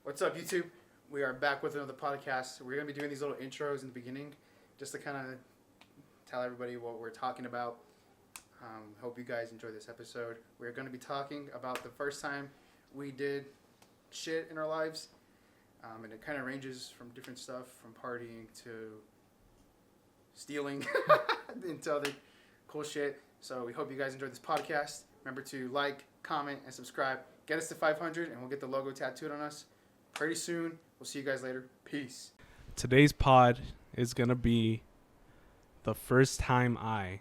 What's up, YouTube? We are back with another podcast. We're going to be doing these little intros in the beginning just to kind of tell everybody what we're talking about. Hope you guys enjoy this episode. We're going to be talking about the first time we did shit in our lives. And it kind of ranges from different stuff, from partying to stealing into other cool shit. So we hope you guys enjoy this podcast. Remember to like, comment, and subscribe. Get us to 500 and we'll get the logo tattooed on us pretty soon. We'll see you guys later. Peace. Today's pod is going to be the first time I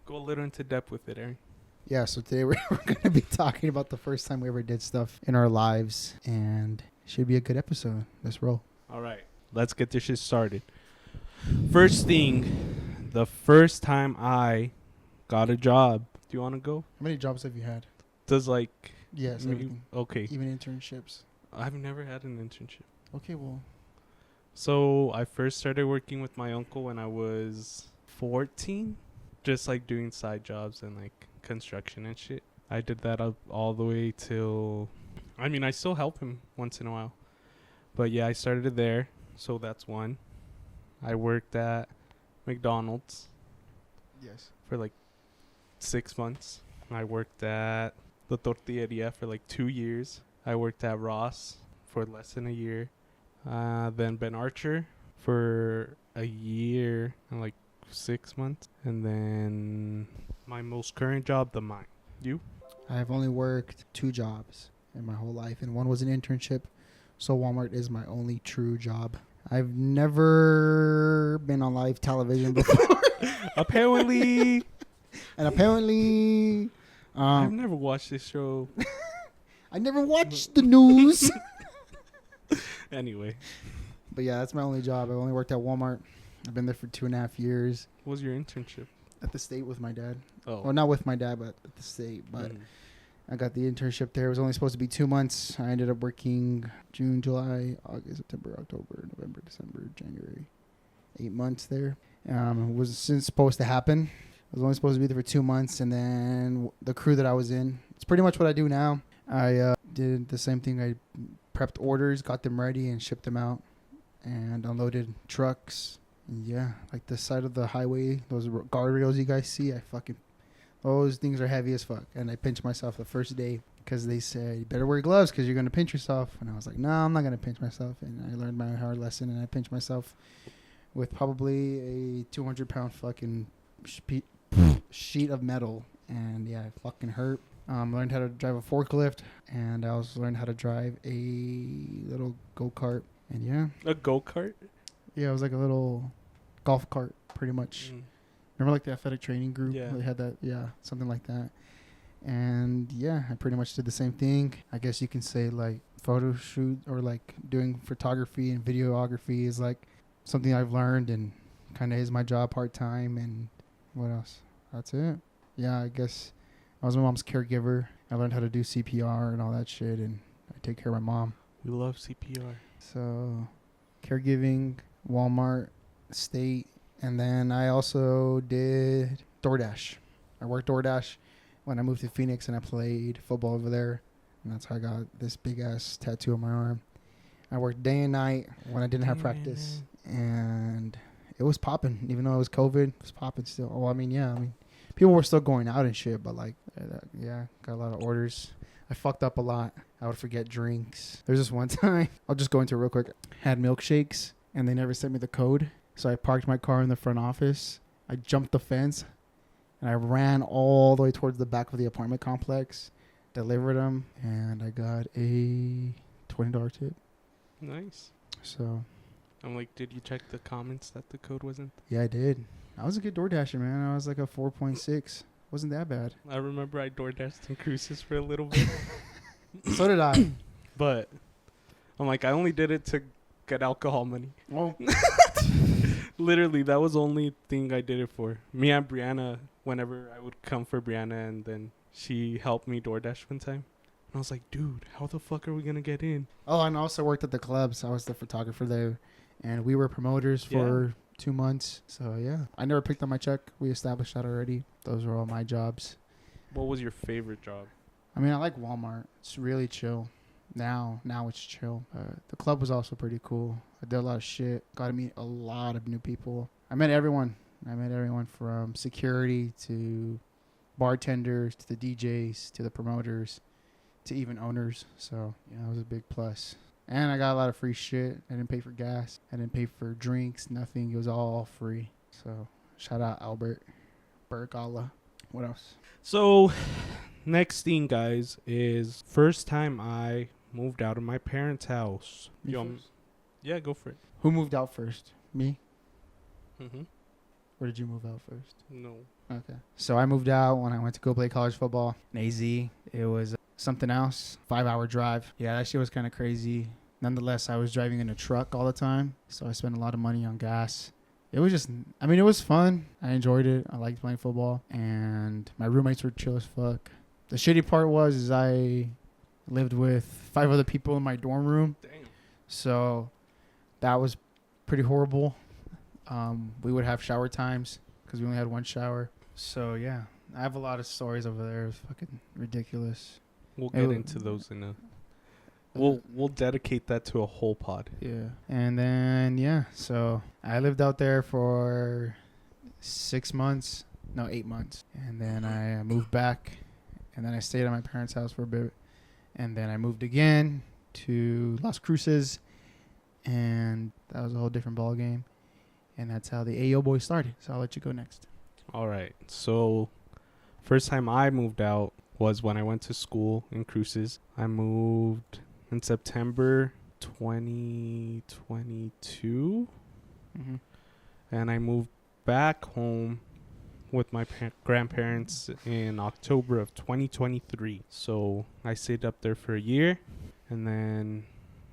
go a little into depth with it, Aaron. Yeah, so today we're going to be talking about the first time we ever did stuff in our lives, and it should be a good episode. Let's roll. All right, let's get this shit started. First thing, the first time I got a job. Do you want to go? How many jobs have you had? Does like... Yes, everything. Okay. Even internships. I've never had an internship. Okay, well. So I first started working with my uncle when I was 14. Just like doing side jobs and like construction and shit. I did that up all the way till... I mean, I still help him once in a while. But yeah, I started it there. So that's one. I worked at McDonald's Yes. for like 6 months. I worked at the Tortilleria for like 2 years. I worked at Ross for less than a year. Then Ben Archer for a year and like 6 months. And then my most current job, the mine. You? I've only worked 2 jobs in my whole life, and one was an internship. So Walmart is my only true job. I've never been on live television before. Apparently. And apparently... I've never watched this show. I never watched the news. Anyway. But yeah, that's my only job. I've only worked at Walmart. I've been there for 2.5 years. What was your internship? At the state with my dad. Oh. Well, not with my dad, but at the state. But I got the internship there. It was only supposed to be 2 months. I ended up working June, July, August, September, October, November, December, January. 8 months there. It was since supposed to happen. I was only supposed to be there for 2 months. And then the crew that I was in, it's pretty much what I do now. I did the same thing. I prepped orders, got them ready, and shipped them out. And unloaded trucks. Yeah, like the side of the highway, those guardrails you guys see, those things are heavy as fuck. And I pinched myself the first day because they said, you better wear gloves because you're going to pinch yourself. And I was like, no, I'm not going to pinch myself. And I learned my hard lesson, and I pinched myself with probably a 200-pound fucking sheet of metal. And yeah, it fucking hurt. Learned how to drive a forklift, and I also learned how to drive a little go-kart. And yeah. A go-kart? Yeah, it was like a little golf cart, pretty much. Remember like the athletic training group? Yeah. They had that, yeah, something like that. And yeah, I pretty much did the same thing. I guess you can say like photo shoot or like doing photography and videography is like something I've learned and kind of is my job part-time. And what else? That's it. Yeah, I guess I was my mom's caregiver. I learned how to do CPR and all that shit, and I take care of my mom. We love CPR. So caregiving, Walmart, state, and then I also did DoorDash. I worked DoorDash when I moved to Phoenix, and I played football over there, and that's how I got this big ass tattoo on my arm. I worked day and night when I didn't have practice, and it was popping. Even though it was COVID, it was popping still. Oh, I mean, people were still going out and shit, but like, yeah, got a lot of orders. I fucked up a lot. I would forget drinks. There's this one time, I'll just go into it real quick. Had milkshakes, and they never sent me the code. So I parked my car in the front office. I jumped the fence, and I ran all the way towards the back of the apartment complex, delivered them, and I got a $20 tip. Nice. So, I'm like, did you check the comments that the code wasn't? yeah, I did. I was a good DoorDasher, man. I was like a 4.6. Wasn't that bad. I remember I DoorDashed in Cruises for a little bit. So did I. But I'm like, I only did it to get alcohol money. Well, Literally, that was the only thing I did it for. Me and Brianna, whenever I would come for Brianna, and then she helped me DoorDash one time. And I was like, dude, how the fuck are we going to get in? oh, and I also worked at the clubs. I was the photographer there, and we were promoters for 2 months. So, yeah. I never picked up my check. We established that already. Those were all my jobs. What was your favorite job? I mean, I like Walmart. It's really chill. Now it's chill. The club was also pretty cool. I did a lot of shit. Got to meet a lot of new people. I met everyone from security to bartenders to the DJs to the promoters to even owners. So, it was a big plus. And I got a lot of free shit. I didn't pay for gas. I didn't pay for drinks, nothing. It was all free. So, shout out Albert Bergala. What else? So, next thing, guys, is first time I moved out of my parents' house. Yeah, go for it. Who moved out first? Me? Mm-hmm. Or did you move out first? No. Okay. So I moved out when I went to go play college football in AZ. It was something else. 5-hour drive. Yeah, that shit was kind of crazy. Nonetheless, I was driving in a truck all the time. So I spent a lot of money on gas. It was just, it was fun. I enjoyed it. I liked playing football. And my roommates were chill as fuck. The shitty part is I lived with 5 other people in my dorm room. Damn. So that was pretty horrible. We would have shower times because we only had one shower. So, yeah, I have a lot of stories over there. It was fucking ridiculous. We'll get into those in a... We'll dedicate that to a whole pod. Yeah. And then, so I lived out there for 8 months. And then I moved back. And then I stayed at my parents' house for a bit. And then I moved again to Las Cruces. And that was a whole different ball game. And that's how the AO boys started. So I'll let you go next. All right. So first time I moved out was when I went to school in Cruces. I moved in September 2022. Mm-hmm. And I moved back home with my grandparents in October of 2023. So I stayed up there for a year. And then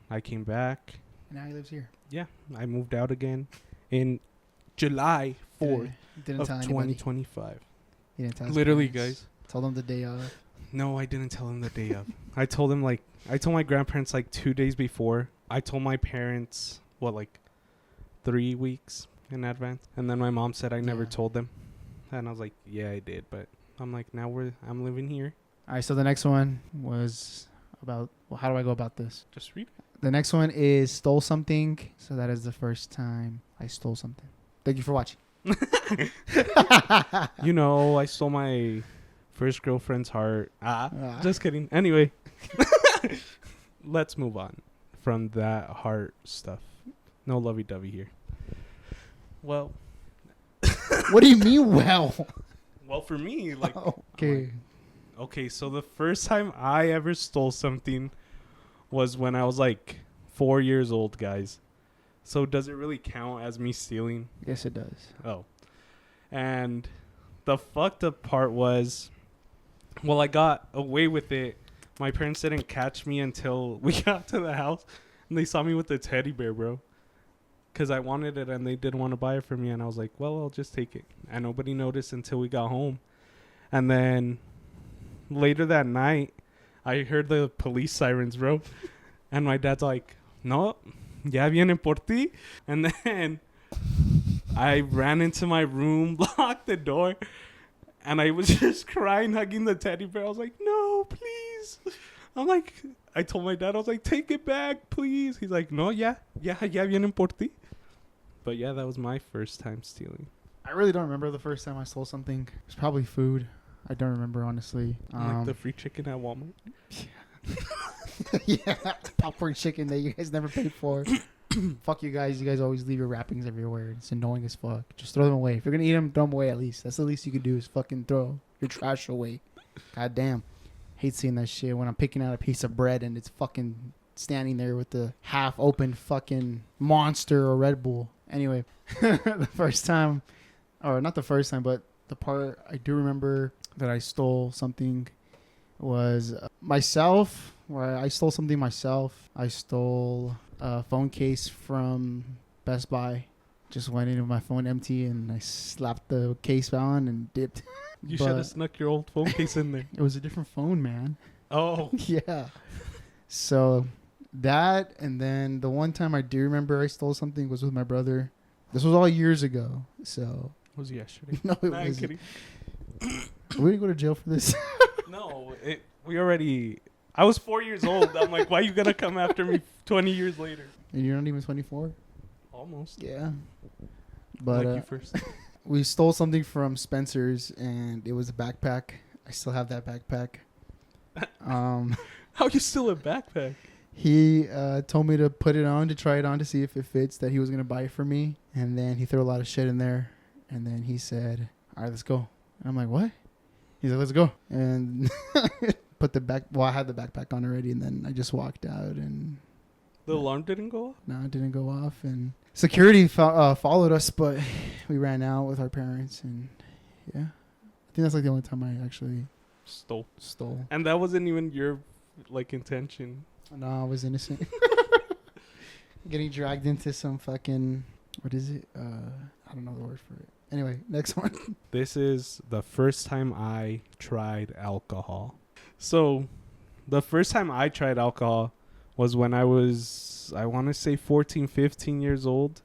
I came back. And now he lives here. Yeah. I moved out again in July 4th of 2025. He didn't tell Literally, parents. guys. Told them the day of. No, I didn't tell him the day of. I told my grandparents 2 days before. I told my parents, 3 weeks in advance. And then my mom said I never told them. And I was like, yeah, I did. But I'm like, I'm living here. All right, so the next one was about, how do I go about this? Just read it. The next one is stole something. So that is the first time I stole something. Thank you for watching. I stole my first girlfriend's heart. Just kidding. Anyway, let's move on from that heart stuff. No lovey-dovey here. Well. What do you mean, well? Well, for me, okay. Okay, so the first time I ever stole something was when I was 4 years old, guys. So does it really count as me stealing? Yes, it does. Oh. And the fucked up part was, I got away with it. My parents didn't catch me until we got to the house. And they saw me with the teddy bear, bro. Because I wanted it and they didn't want to buy it for me. And I was like, well, I'll just take it. And nobody noticed until we got home. And then later that night, I heard the police sirens, bro. And my dad's like, no, ya vienen por ti. And then I ran into my room, locked the door. And I was just crying, hugging the teddy bear. I was like, no, please. I told my dad, I was like, take it back, please. He's like, no, ya vienen por ti. But yeah, that was my first time stealing. I really don't remember the first time I stole something. It was probably food. I don't remember, honestly. Like the free chicken at Walmart. Yeah, popcorn chicken that you guys never paid for. Fuck you guys. You guys always leave your wrappings everywhere. It's annoying as fuck. Just throw them away. If you're going to eat them, throw them away at least. That's the least you could do is fucking throw your trash away. God damn. Hate seeing that shit when I'm picking out a piece of bread and it's fucking standing there with the half open fucking Monster or Red Bull. Anyway, the first time, or not the first time, but the part I do remember that I stole something was myself, where I stole something myself. I stole a phone case from Best Buy. Just went in with my phone empty and I slapped the case on and dipped. You should have snuck your old phone case in there. It was a different phone, man. Oh. Yeah. So that, and then the one time I do remember I stole something was with my brother. This was all years ago. So. It was yesterday. No, it wasn't. Are we going to go to jail for this? No, we already I was 4 years old. I'm like, why you gonna come after me 20 years later? And you're not even 24? Almost. Yeah. But like you first. we stole something from Spencer's, and it was a backpack. I still have that backpack. How you still a backpack? He told me to put it on, to try it on to see if it fits, that he was going to buy it for me. And then he threw a lot of shit in there. And then he said, all right, let's go. And I'm like, what? He's like, let's go. And I had the backpack on already. And then I just walked out, and The alarm didn't go off? no, it didn't go off. And security followed us, but we ran out with our parents. And yeah, I think that's like the only time I actually stole. And that wasn't even your like intention. No, I was innocent. Getting dragged into some fucking, what is it? I don't know the word for it. Anyway, next one. This is the first time I tried alcohol. So, the first time I tried alcohol was when I was, I want to say 14, 15 years old.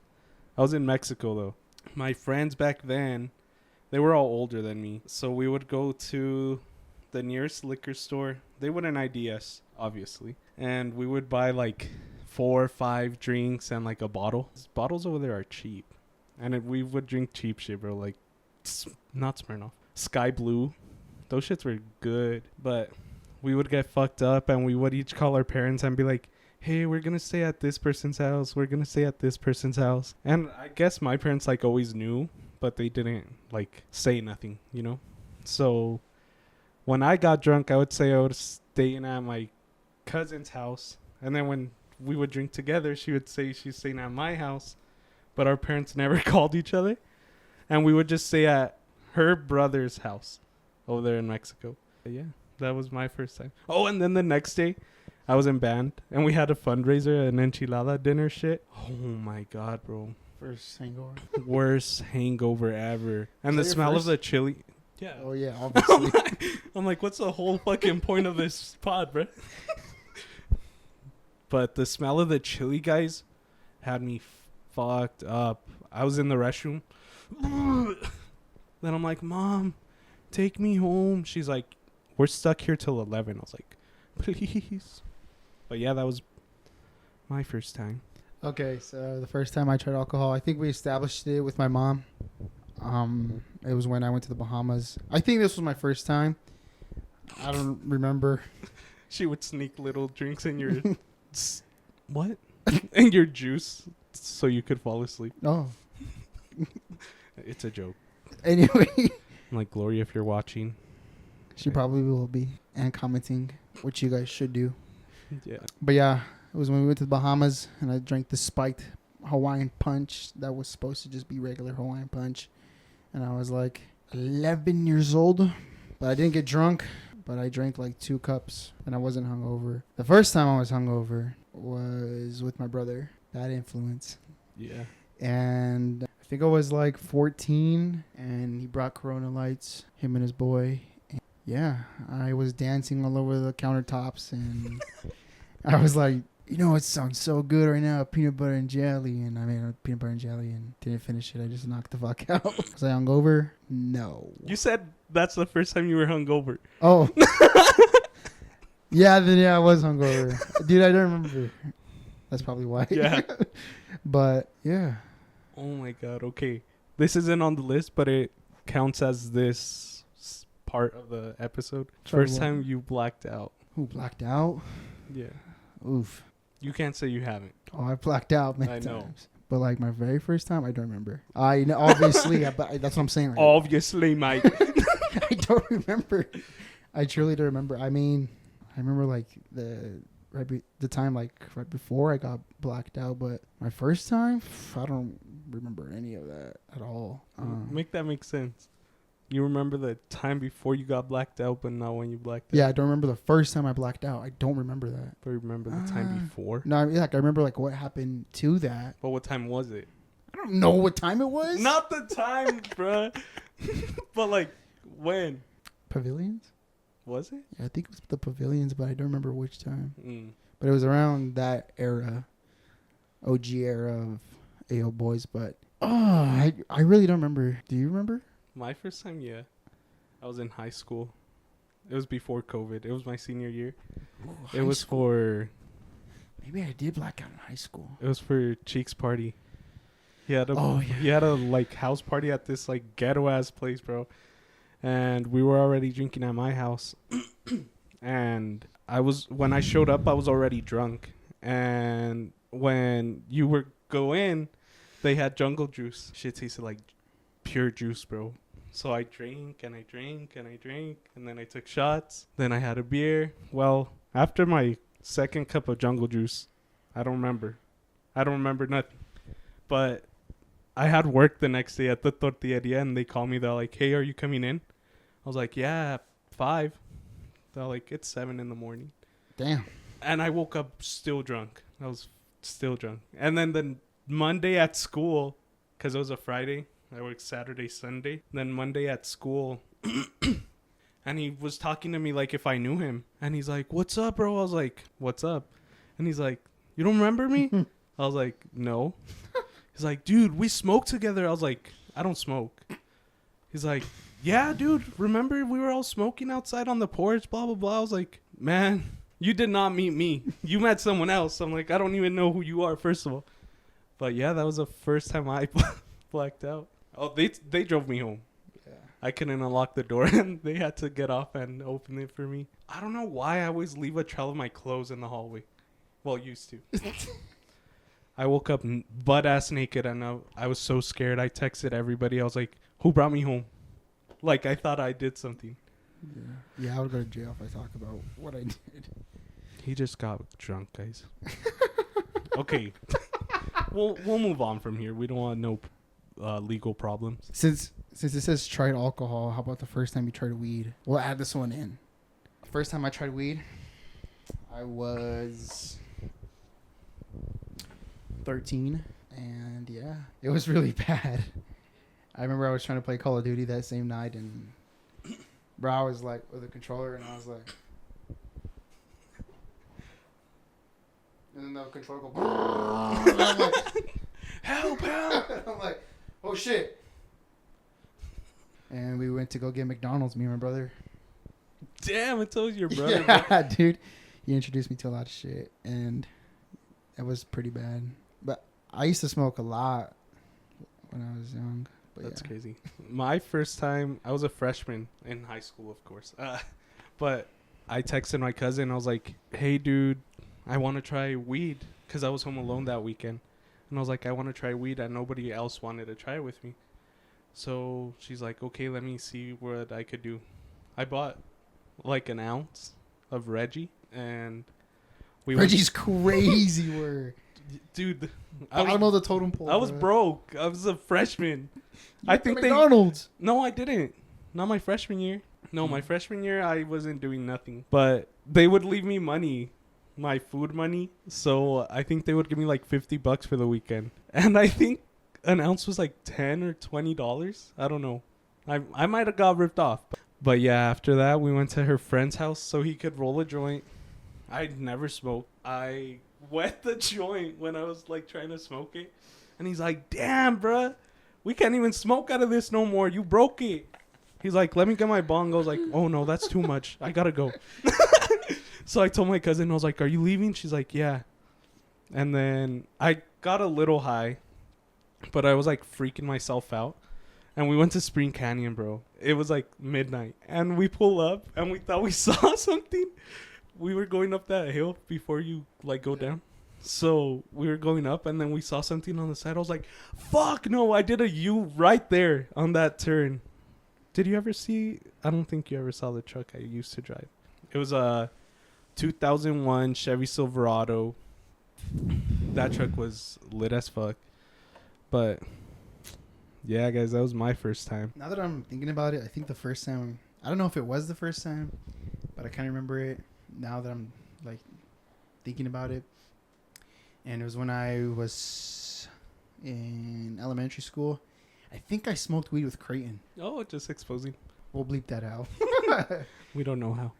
I was in Mexico, though. My friends back then, they were all older than me. So, we would go to the nearest liquor store. They wouldn't ID us, obviously. And we would buy like 4 or 5 drinks and like a bottle. Bottles over there are cheap. And we would drink cheap shit, bro. Like, not Smirnoff. Sky Blue. Those shits were good. But we would get fucked up, and we would each call our parents and be like, hey, we're going to stay at this person's house. We're going to stay at this person's house. And I guess my parents, like, always knew, but they didn't, like, say nothing, you know? So when I got drunk, I would say I was staying at my cousin's house. And then when we would drink together, she would say she's staying at my house. But our parents never called each other. And we would just stay at her brother's house over there in Mexico. But yeah, that was my first time. Oh, and then the next day, I was in band. And we had a fundraiser, an enchilada dinner shit. Oh my God, bro. First hangover. Worst hangover ever. And the Is that your smell of first? the chili. Yeah. Oh, yeah, obviously. I'm like, what's the whole fucking point of this pod, bro? But the smell of the chili, guys, had me fucked up. I was in the restroom. Then I'm like, Mom, take me home. She's like, we're stuck here till 11. I was like, please. But yeah, that was my first time. Okay, so the first time I tried alcohol, I think we established it with my mom. It was when I went to the Bahamas. I think this was my first time. I don't remember. She would sneak little drinks in your... what? In your juice so you could fall asleep. Oh. It's a joke. Anyway. I'm like, Gloria, if you're watching. She probably will be. And commenting, which you guys should do. Yeah. But yeah, it was when we went to the Bahamas, and I drank the spiked Hawaiian punch that was supposed to just be regular Hawaiian punch. And I was like 11 years old, but I didn't get drunk. But I drank like 2 cups, and I wasn't hungover. The first time I was hungover was with my brother. Bad influence. Yeah. And I think I was like 14, and he brought Corona Lights, him and his boy. And yeah, I was dancing all over the countertops, and I was like, you know, it sounds so good right now, peanut butter and jelly. And I made a peanut butter and jelly and didn't finish it. I just knocked the fuck out. Was I hungover? No. You said that's the first time you were hungover. Oh. Yeah, I was hungover. Dude, I don't remember. That's probably why. Yeah. But, yeah. Oh my God. Okay. This isn't on the list, but it counts as this part of the episode. Sorry, First what? time you blacked out. Who blacked out? Yeah. Oof. You can't say you haven't. Oh, I blacked out many I know. times. But, like, my very first time, I don't remember. I know, obviously, but that's what I'm saying. Right? Obviously, Mike. I don't remember. I truly don't remember. I mean, I remember, like, the time, like, right before I got blacked out. But my first time, I don't remember any of that at all. Make that make sense. You remember the time before you got blacked out, but not when you blacked out? Yeah, I don't remember the first time I blacked out. I don't remember that. But remember the time before? No, I mean, like, I remember, like, what happened to that. But what time was it? I don't know what time it was. Not the time, bruh. But, like, when? Pavilions? Was it? Yeah, I think it was the pavilions, but I don't remember which time. Mm. But it was around that era, OG era of AO Boys. But, I really don't remember. Do you remember? My first time, yeah. I was in high school. It was before COVID. It was my senior year. Ooh, It was for Maybe I did black out in high school. Cheek's party. He had a Oh, yeah. he had a like house party at this like ghetto ass place, bro. And we were already drinking at my house. And when I showed up, I was already drunk. And when you were go in, they had jungle juice. Shit tasted like pure juice, bro. So I drank and I drank and I drank, and then I took shots. Then I had a beer. Well, after my second cup of jungle juice, I don't remember nothing. But I had work the next day at the tortilleria, and they called me. They're like, "Hey, are you coming in?" I was like, "Yeah, 5." They're like, "It's 7 in the morning." Damn. And I woke up still drunk. I was still drunk. And then the Monday at school, because it was a Friday, I worked Saturday, Sunday. Then Monday at school, and he was talking to me like if I knew him. And he's like, "What's up, bro?" I was like, "What's up?" And he's like, "You don't remember me?" I was like, "No." He's like, "Dude, we smoked together." I was like, "I don't smoke." He's like, "Yeah, dude, remember we were all smoking outside on the porch, blah, blah, blah." I was like, "Man, you did not meet me. You met someone else." I'm like, "I don't even know who you are, first of all." But yeah, that was the first time I blacked out. Oh, they drove me home. Yeah. I couldn't unlock the door, and they had to get off and open it for me. I don't know why I always leave a trail of my clothes in the hallway. Well, used to. I woke up butt-ass naked, and I was so scared. I texted everybody. I was like, "Who brought me home?" Like, I thought I did something. Yeah, I would go to jail if I talk about what I did. He just got drunk, guys. Okay. We'll move on from here. We don't want no legal problems. Since it says tried alcohol, how about the first time you tried weed? We'll add this one in. First time I tried weed, I was 13, and yeah, it was really bad. I remember I was trying to play Call of Duty that same night, and bro, I was like with a controller, and I was like, and then the controller go, and I'm like, Help! I'm like, oh shit. And we went to go get McDonald's, me and my brother. Damn, it's always your brother. Bro. Yeah, dude. He introduced me to a lot of shit, and it was pretty bad. But I used to smoke a lot when I was young. But That's yeah. crazy. My first time, I was a freshman in high school, of course. But I texted my cousin. I was like, "Hey, dude, I want to try weed," because I was home alone that weekend. And I was like, "I want to try weed," and nobody else wanted to try it with me. So she's like, "Okay, let me see what I could do." I bought like an ounce of Reggie, and Reggie's crazy word. dude. I don't know the totem pole. I was bro. broke. I was a freshman. I think McDonald's. No, I didn't. Not my freshman year. No, my freshman year I wasn't doing nothing. But they would leave me money, my food money. So I think they would give me like $50 for the weekend. And I think an ounce was like $10 or $20. I don't know. I might have got ripped off. But yeah, after that we went to her friend's house so he could roll a joint. I'd never smoked. I wet the joint when I was like trying to smoke it. And he's like, "Damn, bruh. We can't even smoke out of this no more. You broke it." He's like, "Let me get my bong." I was like, "Oh, no, that's too much. I got to go." So I told my cousin, I was like, "Are you leaving?" She's like, "Yeah." And then I got a little high, but I was like freaking myself out. And we went to Spring Canyon, bro. It was like midnight. And we pull up, and we thought we saw something. We were going up that hill before you like go down. So we were going up, and then we saw something on the side. I was like, "Fuck no!" I did a U right there on that turn. Did you ever see? I don't think you ever saw the truck I used to drive. It was a 2001 Chevy Silverado. That truck was lit as fuck. But yeah, guys, that was my first time. Now that I'm thinking about it, I think the first time, I don't know if it was the first time, but I kind of remember it now that I'm like thinking about it. And it was when I was in elementary school. I think I smoked weed with Creighton. Oh, just exposing. We'll bleep that out. We don't know how.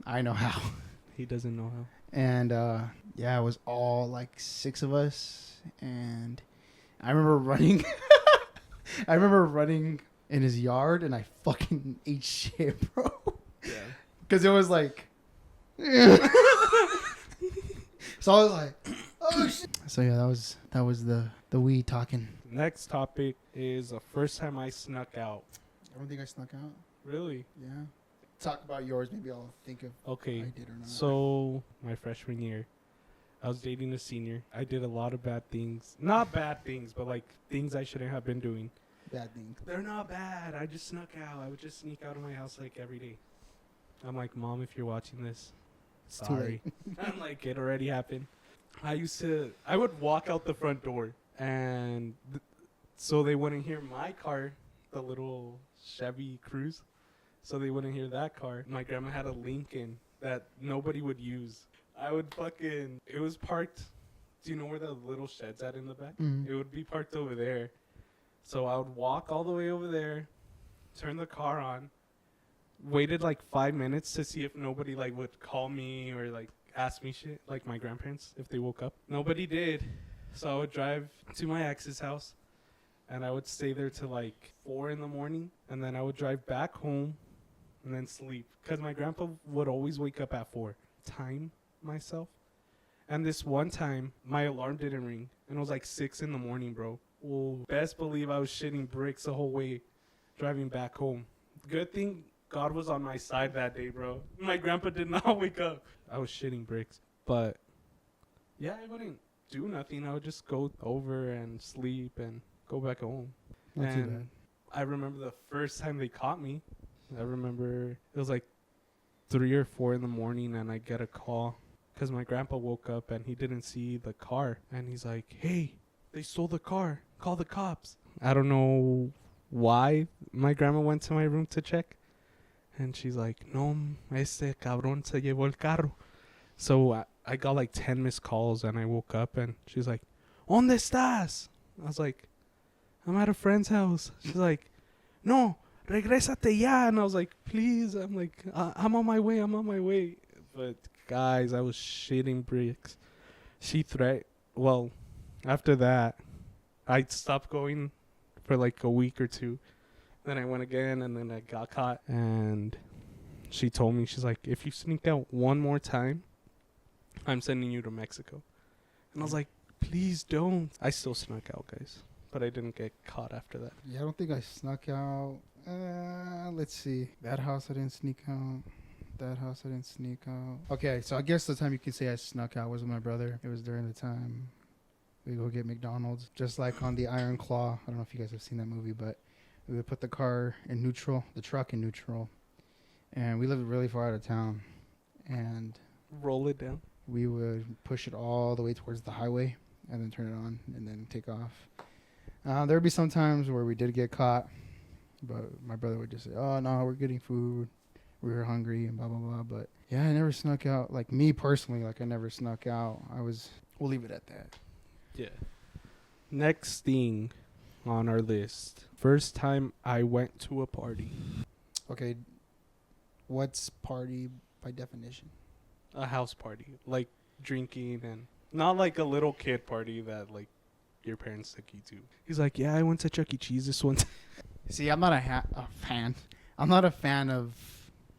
I know how. He doesn't know how. And yeah, it was all like 6 of us. And I remember running. I remember running in his yard, and I fucking ate shit, bro. Yeah. because it was like. So I was like, oh shit. So yeah, that was the we talking. Next topic is the first time I snuck out. I don't think I snuck out. Really? Yeah. Talk about yours. Maybe I'll think of Okay. if I did or not. So my freshman year, I was dating a senior. I did a lot of bad things. Not bad things, but like things I shouldn't have been doing. Bad thing. They're not bad. I just snuck out. I would just sneak out of my house like every day. I'm like, Mom, if you're watching this, It's too sorry. I'm like, it already happened. I would walk out the front door, and so they wouldn't hear my car, the little Chevy Cruze. So they wouldn't hear that car. My grandma had a Lincoln that nobody would use. It was parked. Do you know where the little shed's at in the back? Mhm. It would be parked over there. So I would walk all the way over there, turn the car on, waited like 5 minutes to see if nobody like would call me or like ask me shit, like my grandparents, if they woke up. Nobody did. So I would drive to my ex's house, and I would stay there till like 4 in the morning, and then I would drive back home and then sleep. Because my grandpa would always wake up at 4. Time myself. And this one time, my alarm didn't ring, and it was like 6 in the morning, bro. Well, best believe I was shitting bricks the whole way driving back home. Good thing God was on my side that day, bro. My grandpa did not wake up. I was shitting bricks. But, yeah, I wouldn't do nothing. I would just go over and sleep and go back home. Not too And bad. I remember the first time they caught me. I remember it was like 3 or 4 in the morning, and I get a call because my grandpa woke up and he didn't see the car. And he's like, hey, they stole the car. Call the cops. I don't know why my grandma went to my room to check. And she's like, no, este cabrón se llevó el carro. So I got like 10 missed calls, and I woke up and she's like, ¿Dónde estás? I was like, I'm at a friend's house. She's like, no, regrésate ya. And I was like, please. I'm like, I'm on my way. But guys, I was shitting bricks. Well, after that, I stopped going for like a week or two. Then I went again, and then I got caught. And she told me, she's like, if you sneak out one more time, I'm sending you to Mexico. And I was like, please don't. I still snuck out, guys. But I didn't get caught after that. Yeah, I don't think I snuck out. Let's see. That house I didn't sneak out. That house I didn't sneak out. Okay, so I guess the time you can say I snuck out was with my brother. It was during the time we go get McDonald's. Just like on the Iron Claw. I don't know if you guys have seen that movie, but we would put the car in neutral, the truck in neutral. And we lived really far out of town. And Roll it down. we would push it all the way towards the highway and then turn it on and then take off. There would be some times where we did get caught, but my brother would just say, oh, no, we're getting food. We were hungry and blah, blah, blah. But, yeah, I never snuck out. Like, me personally, like, I never snuck out. We'll leave it at that. Yeah. Next thing on our list. First time I went to a party. Okay, what's party by definition? A house party. Like drinking, and not like a little kid party that like your parents took you to. He's like, yeah, I went to Chuck E. Cheese this one time. See, I'm not a fan. I'm not a fan of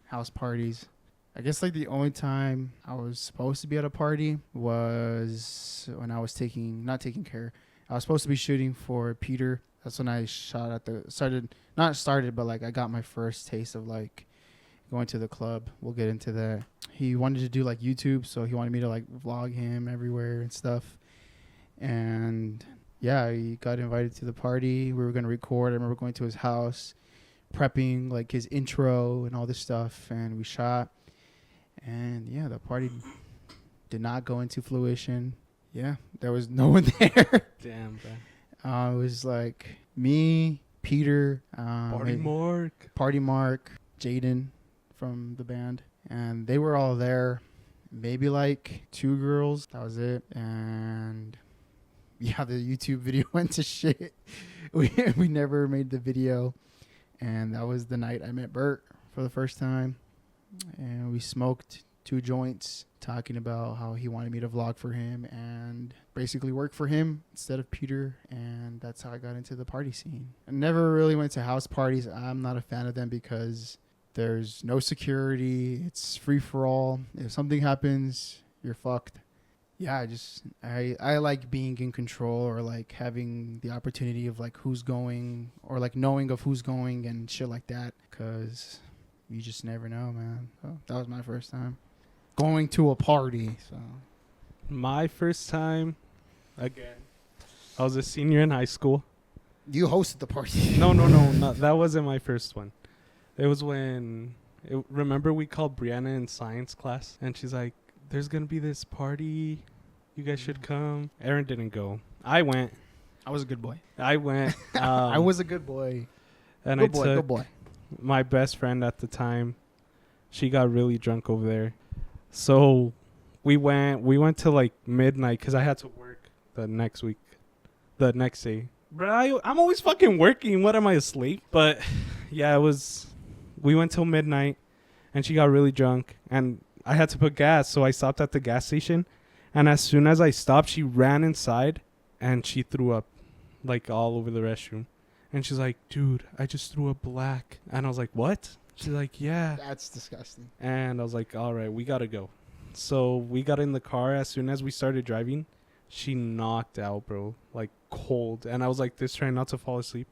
house parties. I guess like the only time I was supposed to be at a party was when I was not taking care. I was supposed to be shooting for Peter. That's when I shot but like I got my first taste of like going to the club. We'll get into that. He wanted to do like YouTube, so he wanted me to like vlog him everywhere and stuff. And yeah, he got invited to the party. We were going to record. I remember going to his house, prepping like his intro and all this stuff, and we shot. And yeah, the party did not go into fruition. Yeah, there was no one there. Damn, bro. It was like me, Peter, Party Mark, Jaden from the band, and they were all there. Maybe like 2 girls. That was it. And yeah, the YouTube video went to shit. We never made the video, and that was the night I met Bert for the first time. And we smoked 2 joints, talking about how he wanted me to vlog for him and basically work for him instead of Peter. And that's how I got into the party scene. I never really went to house parties. I'm not a fan of them because There's no security. It's free for all. If something happens, you're fucked. Yeah, I like being in control, or like having the opportunity of like who's going, or like knowing of who's going and shit like that, because you just never know, man. So that was my first time going to a party. So My first time, again, I was a senior in high school. you hosted the party. No, that wasn't my first one. It was when, remember we called Brianna in science class, and she's like, there's going to be this party. You guys should come. Aaron didn't go. I went. I was a good boy. I went. I was a good boy. And Good boy, I took good boy. my best friend at the time. She got really drunk over there. So we went to like midnight because I had to work the next day. Bro, I'm always fucking working. What am I, asleep? But yeah, we went till midnight and she got really drunk and I had to put gas. So I stopped at the gas station. And as soon as I stopped, she ran inside and she threw up like all over the restroom. And she's like, dude, I just threw up black. And I was like, what? She's like, yeah. That's disgusting. And I was like, all right, we got to go. So we got in the car. As soon as we started driving, she knocked out, bro, like cold. And I was like this, trying not to fall asleep.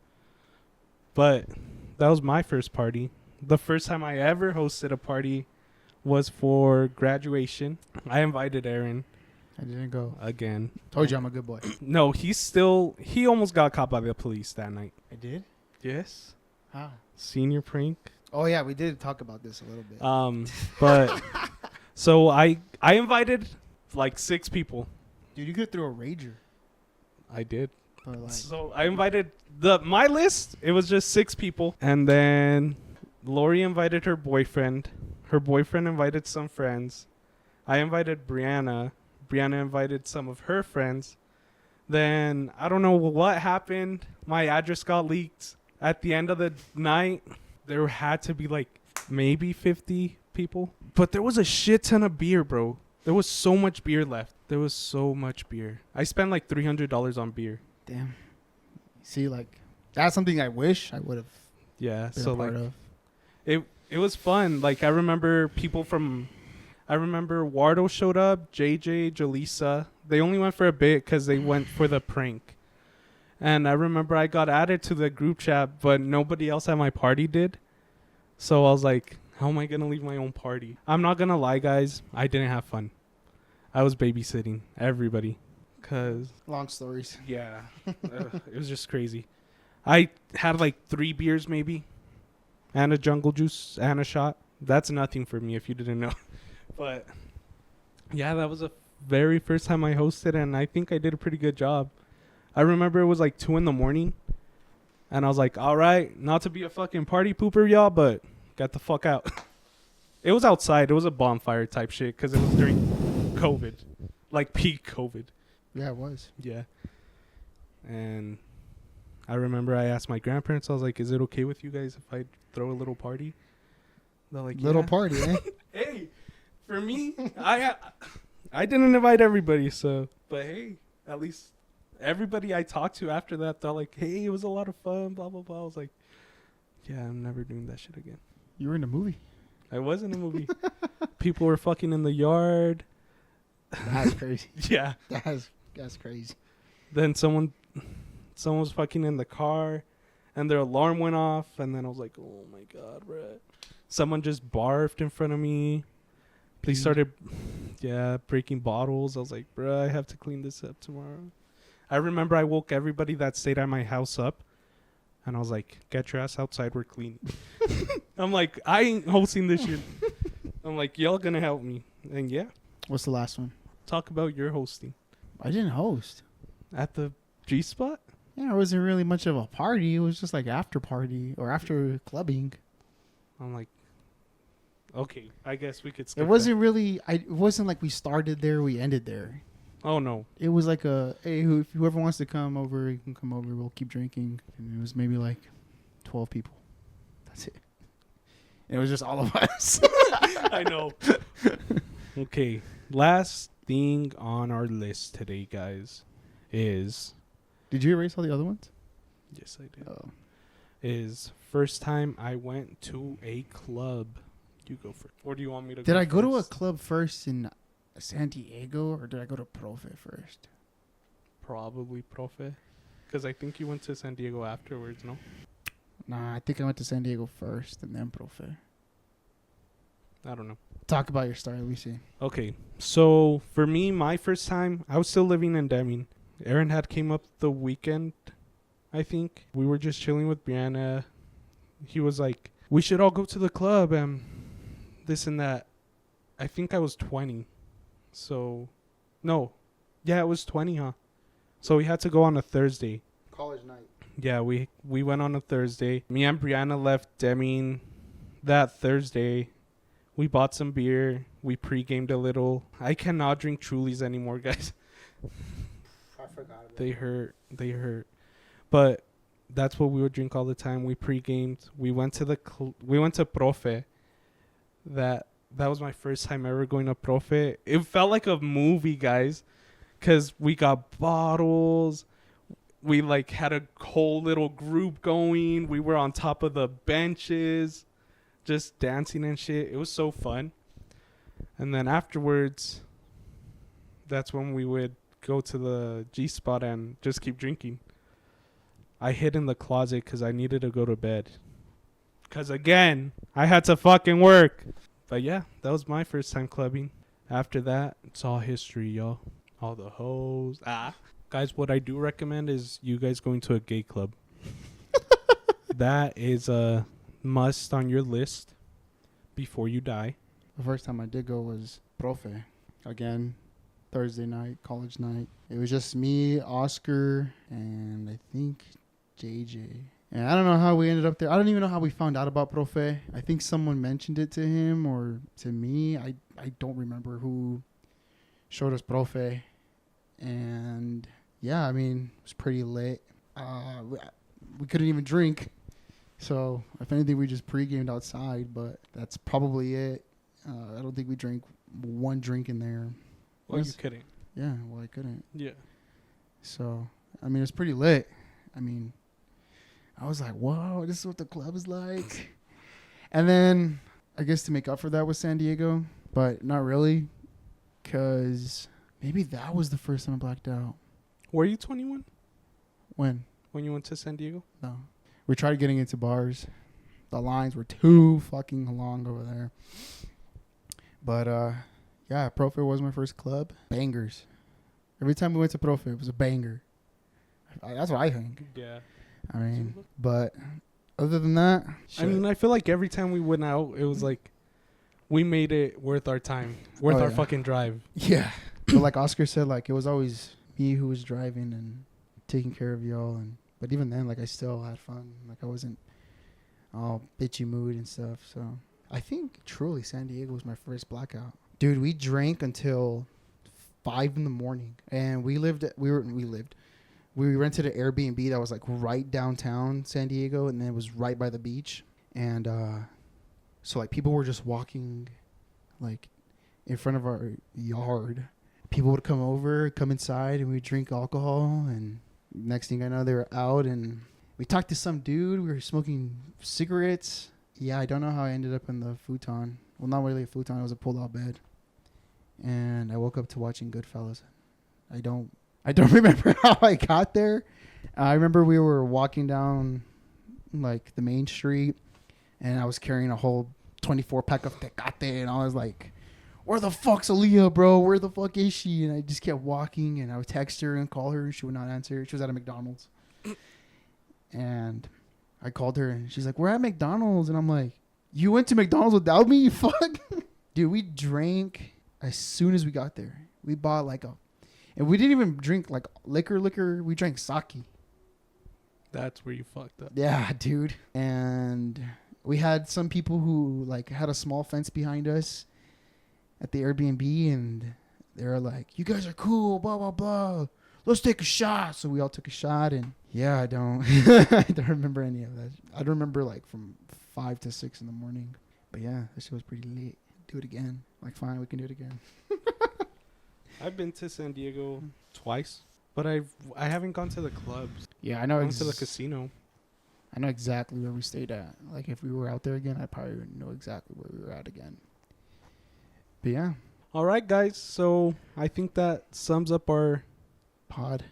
But that was my first party. The first time I ever hosted a party was for graduation. I invited Aaron. I didn't go. Again. Told you I'm a good boy. No, he almost got caught by the police that night. I did? Yes. How? Senior prank. Oh, yeah, we did talk about this a little bit. But so I invited like 6 people. Dude, you could throw a rager. I did. But like, So I invited my list. It was just 6 people. And then Lori invited her boyfriend. Her boyfriend invited some friends. I invited Brianna. Brianna invited some of her friends. Then I don't know what happened. My address got leaked. At the end of the night, there had to be like maybe 50 people. But there was a shit ton of beer, bro. There was so much beer left. There was so much beer. I spent like $300 on beer. damn. See, like, that's something I wish I would have Yeah, been so a part like of. it was fun. Like I remember Wardo showed up, JJ, Jaleesa. They only went for a bit because they went for the prank. And I remember I got added to the group chat, but nobody else at my party did. So I was like, how am I going to leave my own party? I'm not going to lie, guys. I didn't have fun. I was babysitting everybody. Because, Long stories. yeah, it was just crazy. I had like 3 beers maybe. And a jungle juice and a shot. That's nothing for me if you didn't know. But yeah, that was the very first time I hosted, and I think I did a pretty good job. I remember it was like 2 a.m, and I was like, all right, not to be a fucking party pooper, y'all, but get the fuck out. It was outside. It was a bonfire type shit because it was during COVID, like peak COVID. Yeah, it was. Yeah. And I remember I asked my grandparents, I was like, is it okay with you guys if I throw a little party? They're like, Little yeah. party, eh? Hey, for me, I didn't invite everybody, so, but hey, at least everybody I talked to after that, they're like, hey, it was a lot of fun, blah, blah, blah. I was like, yeah, I'm never doing that shit again. You were in a movie. I was in a movie. People were fucking in the yard. That's crazy. Yeah. That's crazy. Then someone was fucking in the car, and their alarm went off, and then I was like, oh my god, bruh. Someone just barfed in front of me. They started, breaking bottles. I was like, bruh, I have to clean this up tomorrow. I remember I woke everybody that stayed at my house up, and I was like, get your ass outside, we're cleaning. I'm like, I ain't hosting this shit. I'm like, y'all gonna help me. And yeah, What's the last one? talk about your hosting. I didn't host. At the G-Spot? Yeah, it wasn't really much of a party. It was just like after party or after clubbing. I'm like, okay, I guess we could skip It wasn't really. It wasn't like we started there, we ended there. that. Oh, no. It was like a hey, whoever wants to come over, you can come over. We'll keep drinking. And it was maybe like 12 people. That's it. And it was just all of us. I know. Okay, last thing on our list today, guys, is... Did you erase all the other ones? Yes, I did. Oh. is first time I went to a club. You go first. Or do you want me to Did go I go to a first? club first in San Diego, or did I go to Profe first? Probably Profe. Because I think you went to San Diego afterwards, no? Nah, I think I went to San Diego first and then Profe. I don't know. Talk about your story. Let me see. Okay, so for me, my first time, I was still living in Deming. Aaron had came up the weekend, I think. We were just chilling with Brianna. He was like, we should all go to the club and this and that. I think I was 20. So, no. Yeah, it was 20, huh? So we had to go on a Thursday. College night. Yeah, we went on a Thursday. Me and Brianna left Deming that Thursday. We bought some beer. We pre-gamed a little. I cannot drink Trulies anymore, guys. I forgot about They hurt. They hurt. But that's what we would drink all the time. We pre-gamed. We went to we went to Profe. That was my first time ever going to Profe. It felt like a movie, guys, cuz we got bottles. We like had a whole little group going. We were on top of the benches just dancing and shit. It was so fun. And then afterwards, that's when we would go to the G spot and just keep drinking. I hid in the closet because I needed to go to bed. Because again, I had to fucking work. But yeah, that was my first time clubbing. After that, it's all history, y'all. All the hoes. Guys, what I do recommend is you guys going to a gay club. That is a must on your list before you die. The first time I did go was Profe. Again, Thursday night, college night. It was just me, Oscar, and I think JJ. And I don't know how we ended up there. I don't even know how we found out about Profe. I think someone mentioned it to him or to me. I don't remember who showed us Profe. And yeah, I mean, it was pretty lit. We couldn't even drink. So, if anything, we just pre-gamed outside, but that's probably it. I don't think we drank one drink in there. Are you kidding? Yeah, well, I couldn't. Yeah. So, I mean, it was pretty lit. I mean, I was like, whoa, this is what the club is like. And then, I guess to make up for that was San Diego, but not really, because maybe that was the first time I blacked out. Were you 21 When? when you went to San Diego? No. We tried getting into bars. The lines were too fucking long over there. But, yeah, Profe was my first club. Bangers. Every time we went to Profe, it was a banger. That's what I think. Yeah. I mean, but other than that, I mean, I feel like every time we went out, it was like we made it worth our time, worth our fucking drive. yeah. But like Oscar said, like it was always me who was driving and taking care of y'all. But even then, like I still had fun. Like I wasn't all bitchy mood and stuff. So I think truly San Diego was my first blackout. Dude, we drank until 5 a.m. and we rented an Airbnb that was like right downtown San Diego, and then it was right by the beach. And so like people were just walking like in front of our yard. People would come inside, and we'd drink alcohol. And next thing I know, they were out, and we talked to some dude. We were smoking cigarettes. Yeah, I don't know how I ended up in the futon. Well, not really a futon. It was a pull-out bed. And I woke up to watching Goodfellas. I don't remember how I got there. I remember we were walking down like the main street, and I was carrying a whole 24-pack of Tecate, and I was like, where the fuck's Aaliyah, bro? Where the fuck is she? And I just kept walking, and I would text her and call her, and she would not answer. She was at a McDonald's. And I called her, and she's like, we're at McDonald's. And I'm like, you went to McDonald's without me, you fuck? Dude, we drank as soon as we got there. We bought and we didn't even drink like liquor. We drank sake. That's where you fucked up. Yeah, dude. And we had some people who like had a small fence behind us at the Airbnb, and they were like, you guys are cool, blah, blah, blah. Let's take a shot. So we all took a shot, and yeah, I don't remember any of that. I don't remember like from 5 to 6 in the morning. But yeah, that shit was pretty late. Do it again. Like, fine, we can do it again. I've been to San Diego twice, but I haven't gone to the clubs. Yeah, I know. I went to the casino. I know exactly where we stayed at. Like, if we were out there again, I probably would know exactly where we were at again. But yeah, All right, guys. So I think that sums up our pod.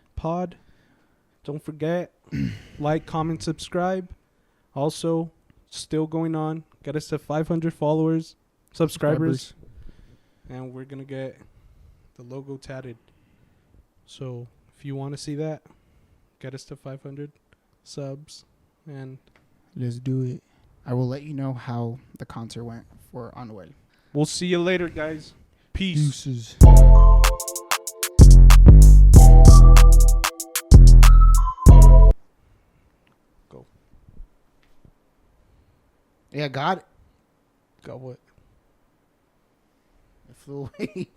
Don't forget, like, comment, subscribe. Also, still going on. Get us to 500 followers, subscribers. And we're going to get the logo tatted. So if you want to see that, get us to 500 subs. And Let's do it. I will let you know how the concert went for Anuel. we'll see you later, guys. Peace. Deuces. Go. Yeah, got it. Got what? It flew away.